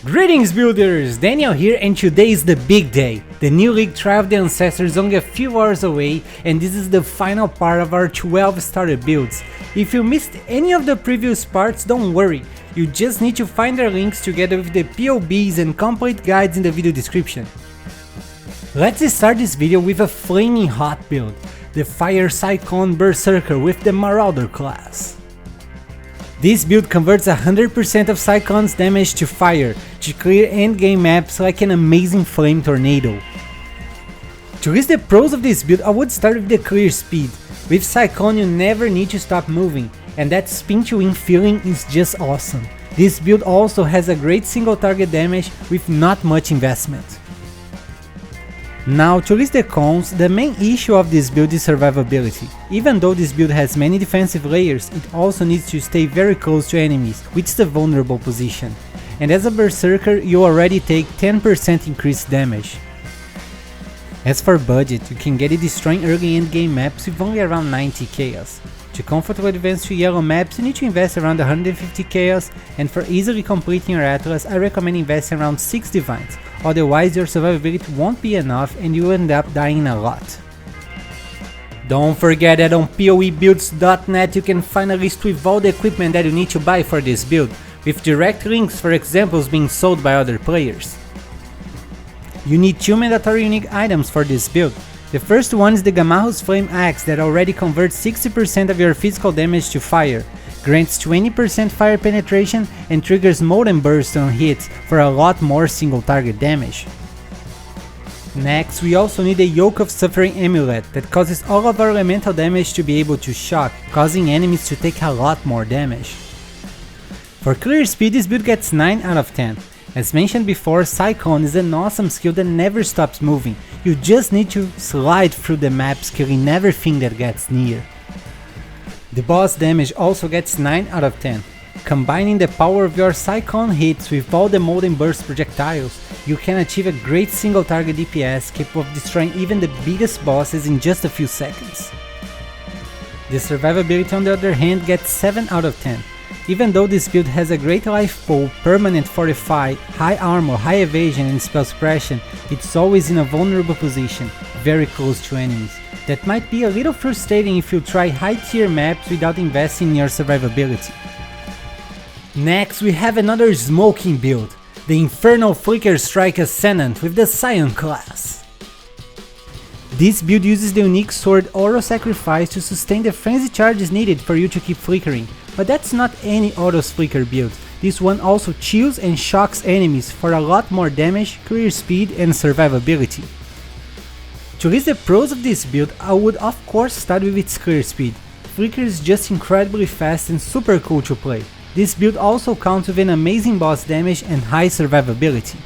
Greetings builders, Daniel here, and today is the big day. The new league Trial of the Ancestors is only a few hours away, and this is the final part of our 12 starter builds. If you missed any of the previous parts, don't worry, you just need to find their links together with the POBs and complete guides in the video description. Let's start this video with a flaming hot build, the Fire Cyclone Berserker with the Marauder class. This build converts 100% of Cyclone's damage to fire, to clear endgame maps like an amazing flame tornado. To list the pros of this build, I would start with the clear speed. With Cyclone you never need to stop moving, and that spin to win feeling is just awesome. This build also has a great single target damage with not much investment. Now, to list the cons, the main issue of this build is survivability. Even though this build has many defensive layers, it also needs to stay very close to enemies, which is a vulnerable position. And as a Berserker, you already take 10% increased damage. As for budget, you can get it destroying early endgame maps with only around 90 chaos. To comfortably advance to yellow maps, you need to invest around 150 chaos, and for easily completing your atlas, I recommend investing around 6 divines, otherwise your survivability won't be enough and you'll end up dying a lot. Don't forget that on PoEbuilds.net you can find a list with all the equipment that you need to buy for this build, with direct links for examples being sold by other players. You need 2 mandatory unique items for this build. The first one is the Gamahu's Flame Axe that already converts 60% of your physical damage to fire, grants 20% fire penetration and triggers Molten Burst on hits for a lot more single target damage. Next, we also need the Yoke of Suffering Amulet that causes all of our elemental damage to be able to shock, causing enemies to take a lot more damage. For clear speed, this build gets 9 out of 10. As mentioned before, Cyclone is an awesome skill that never stops moving. You just need to slide through the maps, killing everything that gets near. The boss damage also gets 9 out of 10. Combining the power of your Cyclone hits with all the Molten Burst projectiles, you can achieve a great single target DPS capable of destroying even the biggest bosses in just a few seconds. The survivability on the other hand gets 7 out of 10. Even though this build has a great life pool, permanent fortify, high armor, high evasion and spell suppression, it's always in a vulnerable position, very close to enemies. That might be a little frustrating if you try high tier maps without investing in your survivability. Next we have another smoking build, the Inferno Flicker Strike Ascendant with the Scion class. This build uses the unique sword Auto Sacrifice to sustain the frenzy charges needed for you to keep flickering, but that's not any autos flicker build. This one also chills and shocks enemies for a lot more damage, clear speed and survivability. To list the pros of this build, I would of course start with its clear speed. Flicker is just incredibly fast and super cool to play. This build also counts with an amazing boss damage and high survivability.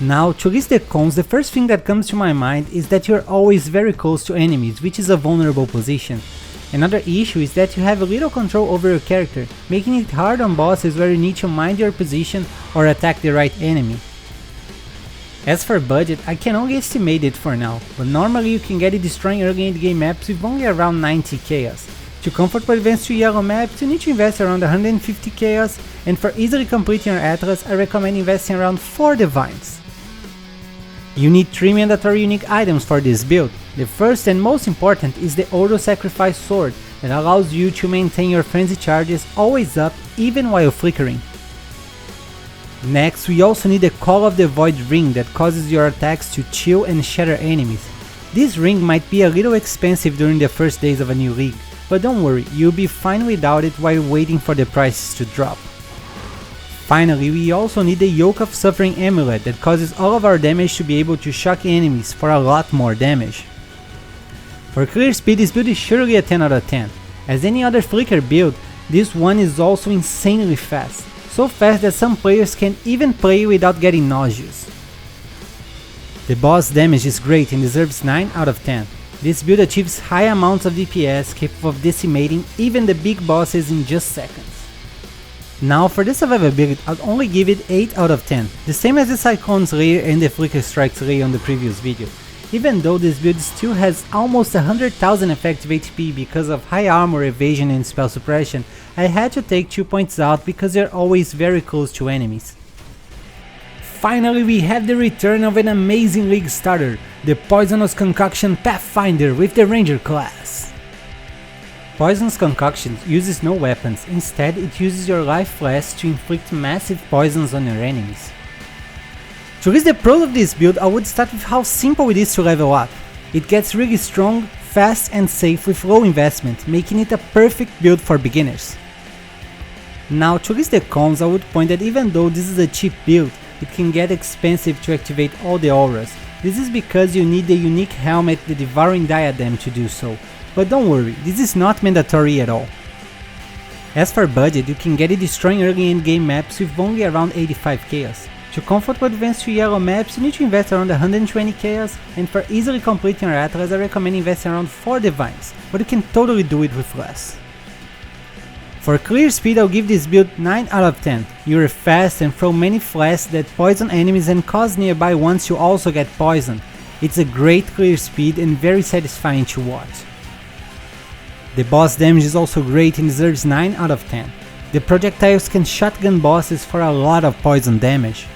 Now, to list the cons, the first thing that comes to my mind is that you're always very close to enemies, which is a vulnerable position. Another issue is that you have little control over your character, making it hard on bosses where you need to mind your position or attack the right enemy. As for budget, I can only estimate it for now, but normally you can get it destroying early endgame maps with only around 90 chaos. To comfortably advance to yellow maps, you need to invest around 150 chaos, and for easily completing your atlas, I recommend investing around 4 divines. You need 3 mandatory unique items for this build. The first and most important is the Auto Sacrifice Sword that allows you to maintain your frenzy charges always up even while flickering. Next, we also need the Call of the Void ring that causes your attacks to chill and shatter enemies. This ring might be a little expensive during the first days of a new league, but don't worry, you'll be fine without it while waiting for the prices to drop. Finally, we also need the Yoke of Suffering Amulet that causes all of our damage to be able to shock enemies for a lot more damage. For clear speed, this build is surely a 10 out of 10. As any other flicker build, this one is also insanely fast, so fast that some players can even play without getting nauseous. The boss damage is great and deserves 9 out of 10. This build achieves high amounts of DPS capable of decimating even the big bosses in just seconds. Now for the survivability, I'll only give it 8 out of 10, the same as the Cyclone's layer and the Flicker Strike's layer on the previous video. Even though this build still has almost 100,000 effective HP because of high armor, evasion and spell suppression, I had to take 2 points out because they're always very close to enemies. finally we have the return of an amazing league starter, the Poisonous Concoction Pathfinder with the Ranger class. Poisonous Concoction uses no weapons, instead it uses your life flask to inflict massive poisons on your enemies. To list the pros of this build, I would start with how simple it is to level up. It gets really strong, fast and safe with low investment, making it a perfect build for beginners. Now to list the cons, I would point that even though this is a cheap build, it can get expensive to activate all the auras. This is because you need the unique helmet, the Devouring Diadem, to do so. But don't worry, this is not mandatory at all. As for budget, you can get it destroying early endgame maps with only around 85 chaos. To comfortably advance to yellow maps, you need to invest around 120 chaos, and for easily completing your atlas I recommend investing around 4 divines, but you can totally do it with less. For clear speed, I'll give this build 9 out of 10. You're fast and throw many flasks that poison enemies and cause nearby ones to also get poisoned. It's a great clear speed and very satisfying to watch. The boss damage is also great and deserves 9 out of 10. The projectiles can shotgun bosses for a lot of poison damage.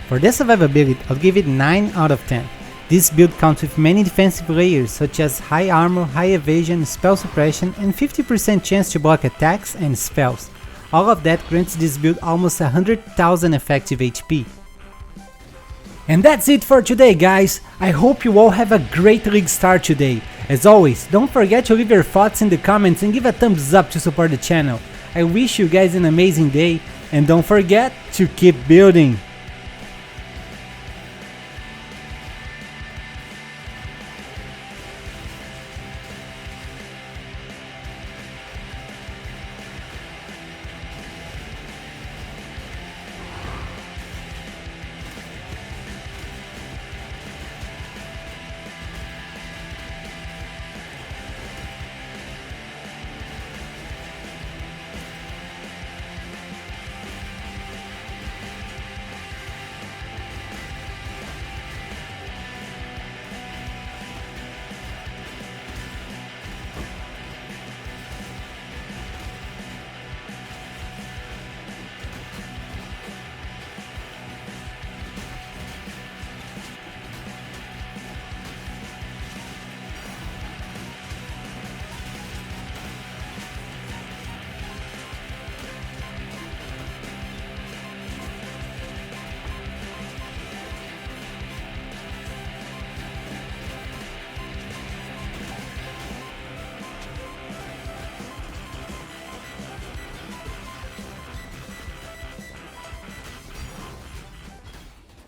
For the survivability, I'll give it 9 out of 10. This build counts with many defensive layers such as high armor, high evasion, spell suppression and 50% chance to block attacks and spells. All of that grants this build almost 100,000 effective HP. And that's it for today guys, I hope you all have a great league start today. As always, don't forget to leave your thoughts in the comments and give a thumbs up to support the channel. I wish you guys an amazing day and don't forget to keep building!